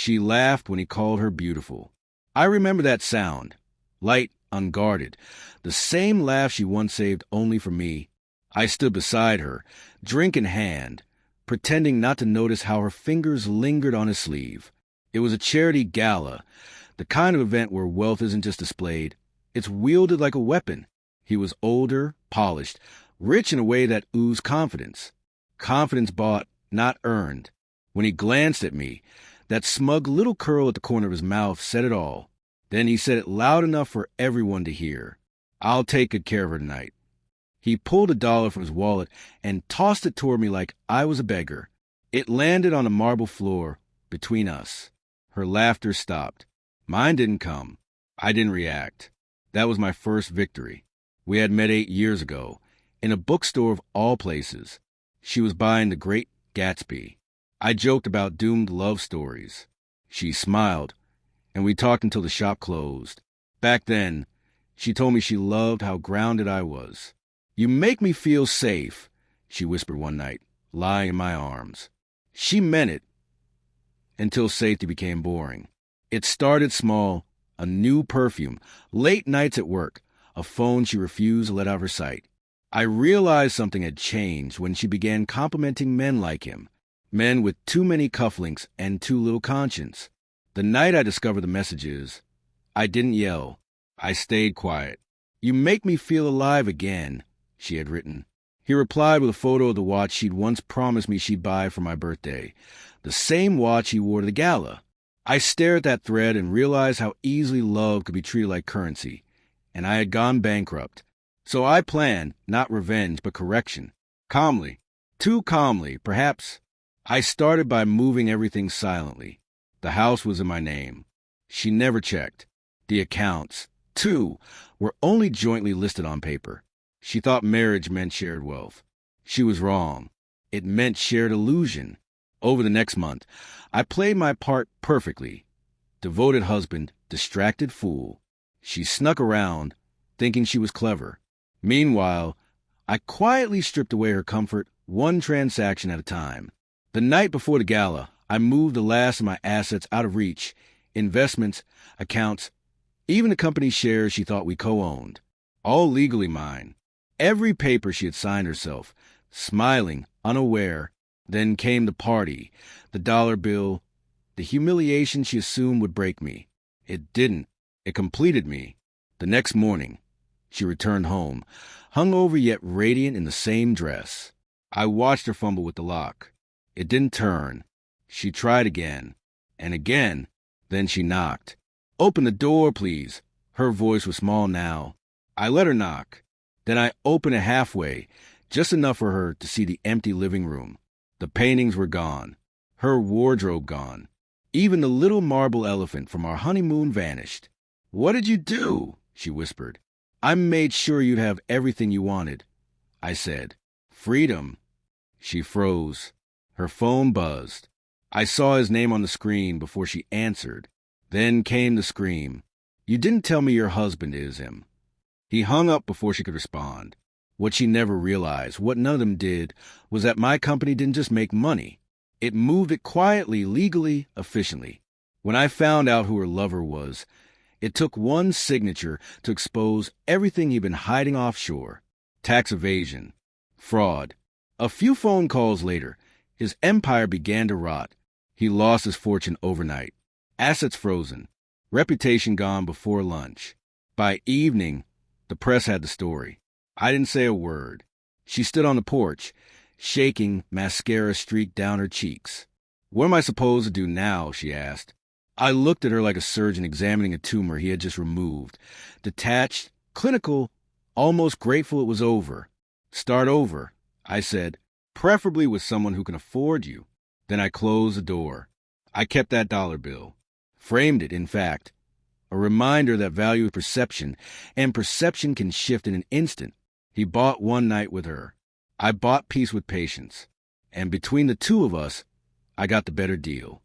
She laughed when he called her beautiful. I remember that sound, light, unguarded, the same laugh she once saved only for me. I stood beside her, drink in hand, pretending not to notice how her fingers lingered on his sleeve. It was a charity gala, the kind of event where wealth isn't just displayed, it's wielded like a weapon. He was older, polished, rich in a way that oozed confidence. Confidence bought, not earned. When he glanced at me, that smug little curl at the corner of his mouth said it all. Then he said it loud enough for everyone to hear. "I'll take good care of her tonight." He pulled $1 from his wallet and tossed it toward me like I was a beggar. It landed on the marble floor between us. Her laughter stopped. Mine didn't come. I didn't react. That was my first victory. We had met 8 years ago, in a bookstore of all places. She was buying The Great Gatsby. I joked about doomed love stories. She smiled, and we talked until the shop closed. Back then, she told me she loved how grounded I was. "You make me feel safe," she whispered one night, lying in my arms. She meant it, until safety became boring. It started small, a new perfume, late nights at work, a phone she refused to let out of her sight. I realized something had changed when she began complimenting men like him, men with too many cufflinks and too little conscience. The night I discovered the messages, I didn't yell. I stayed quiet. "You make me feel alive again," she had written. He replied with a photo of the watch she'd once promised me she'd buy for my birthday, the same watch he wore to the gala. I stared at that thread and realized how easily love could be treated like currency, and I had gone bankrupt. So I planned, not revenge, but correction. Calmly, too calmly, perhaps. I started by moving everything silently. The house was in my name. She never checked. The accounts, too, were only jointly listed on paper. She thought marriage meant shared wealth. She was wrong. It meant shared illusion. Over the next month, I played my part perfectly. Devoted husband, distracted fool. She snuck around, thinking she was clever. Meanwhile, I quietly stripped away her comfort, one transaction at a time. The night before the gala, I moved the last of my assets out of reach, investments, accounts, even the company shares she thought we co-owned. All legally mine. Every paper she had signed herself, smiling, unaware. Then came the party, the dollar bill, the humiliation she assumed would break me. It didn't. It completed me. The next morning, she returned home, hungover yet radiant in the same dress. I watched her fumble with the lock. It didn't turn. She tried again, and again. Then she knocked. "Open the door, please." Her voice was small now. I let her knock. Then I opened it halfway, just enough for her to see the empty living room. The paintings were gone. Her wardrobe gone. Even the little marble elephant from our honeymoon vanished. "What did you do?" she whispered. "I made sure you'd have everything you wanted." I said, "Freedom." She froze. Her phone buzzed. I saw his name on the screen before she answered. Then came the scream. "You didn't tell me your husband is him." He hung up before she could respond. What she never realized, what none of them did, was that my company didn't just make money. It moved it quietly, legally, efficiently. When I found out who her lover was, it took one signature to expose everything he'd been hiding offshore. Tax evasion. Fraud. A few phone calls later, his empire began to rot. He lost his fortune overnight. Assets frozen. Reputation gone before lunch. By evening, the press had the story. I didn't say a word. She stood on the porch, shaking, mascara streaked down her cheeks. "What am I supposed to do now?" she asked. I looked at her like a surgeon examining a tumor he had just removed. Detached, clinical, almost grateful it was over. "Start over," I said, "preferably with someone who can afford you." Then I closed the door. I kept that dollar bill. Framed it, in fact. A reminder that value is perception, and perception can shift in an instant. He bought one night with her. I bought peace with patience. And between the two of us, I got the better deal.